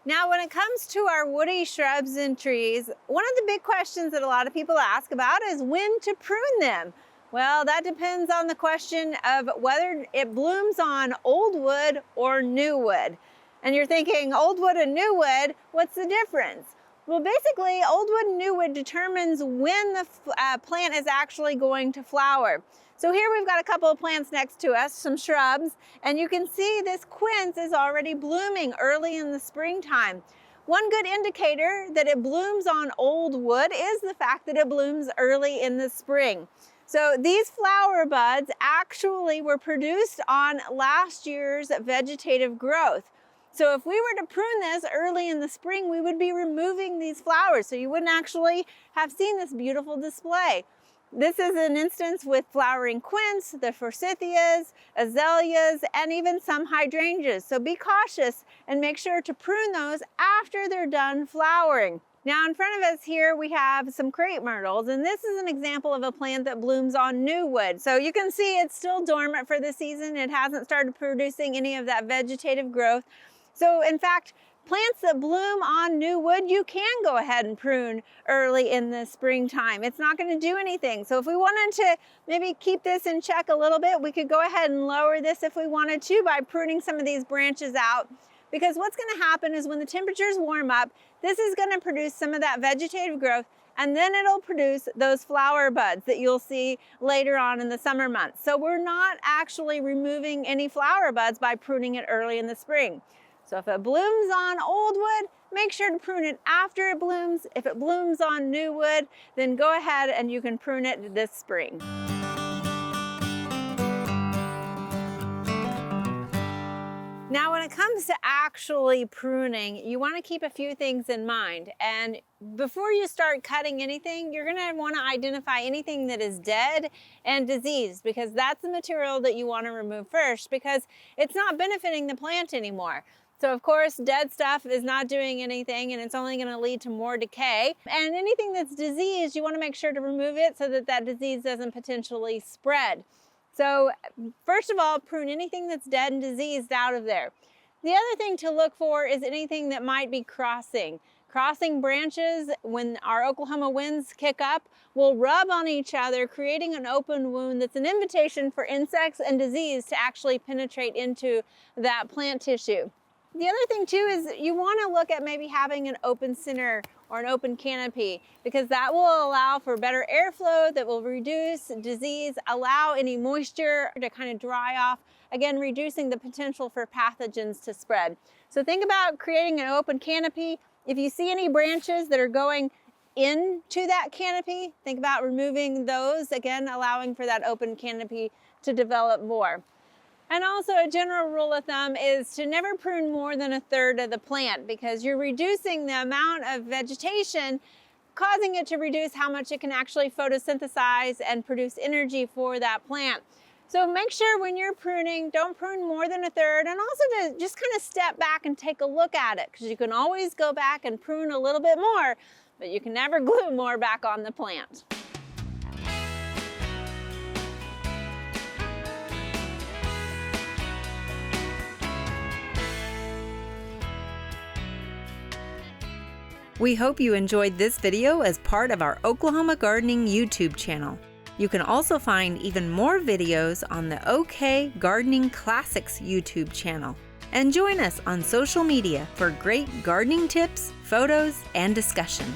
Now, when it comes to our woody shrubs and trees, one of the big questions that a lot of people ask about is when to prune them. Well, that depends on the question of whether it blooms on old wood or new wood. And you're thinking, old wood and new wood, what's the difference? Well, basically, old wood and new wood determines when the plant is actually going to flower. So here we've got a couple of plants next to us, some shrubs, and you can see this quince is already blooming early in the springtime. One good indicator that it blooms on old wood is the fact that it blooms early in the spring. So these flower buds actually were produced on last year's vegetative growth. So if we were to prune this early in the spring, we would be removing these flowers. So you wouldn't actually have seen this beautiful display. This is an instance with flowering quince, the forsythias, azaleas, and even some hydrangeas. So be cautious and make sure to prune those after they're done flowering. Now in front of us here we have some crepe myrtles, and this is an example of a plant that blooms on new wood. So you can see it's still dormant for the season. It hasn't started producing any of that vegetative growth. So in fact, plants that bloom on new wood, you can go ahead and prune early in the springtime. It's not going to do anything. So if we wanted to maybe keep this in check a little bit, we could go ahead and lower this if we wanted to by pruning some of these branches out. Because what's going to happen is when the temperatures warm up, this is going to produce some of that vegetative growth, and then it'll produce those flower buds that you'll see later on in the summer months. So we're not actually removing any flower buds by pruning it early in the spring. So if it blooms on old wood, make sure to prune it after it blooms. If it blooms on new wood, then go ahead and you can prune it this spring. Now, when it comes to actually pruning, you want to keep a few things in mind. And before you start cutting anything, you're going to want to identify anything that is dead and diseased, because that's the material that you want to remove first, because it's not benefiting the plant anymore. So of course, dead stuff is not doing anything, and it's only going to lead to more decay. And anything that's diseased, you want to make sure to remove it so that that disease doesn't potentially spread. So first of all, prune anything that's dead and diseased out of there. The other thing to look for is anything that might be crossing. Crossing branches, when our Oklahoma winds kick up, will rub on each other, creating an open wound that's an invitation for insects and disease to actually penetrate into that plant tissue. The other thing too is you want to look at maybe having an open center or an open canopy, because that will allow for better airflow, that will reduce disease, allow any moisture to kind of dry off, again reducing the potential for pathogens to spread. So think about creating an open canopy. If you see any branches that are going into that canopy, think about removing those, again allowing for that open canopy to develop more. And also a general rule of thumb is to never prune more than a third of the plant, because you're reducing the amount of vegetation, causing it to reduce how much it can actually photosynthesize and produce energy for that plant. So make sure when you're pruning, don't prune more than a third, and also to just kind of step back and take a look at it, because you can always go back and prune a little bit more, but you can never glue more back on the plant. We hope you enjoyed this video as part of our Oklahoma Gardening YouTube channel. You can also find even more videos on the OK Gardening Classics YouTube channel. And join us on social media for great gardening tips, photos, and discussion.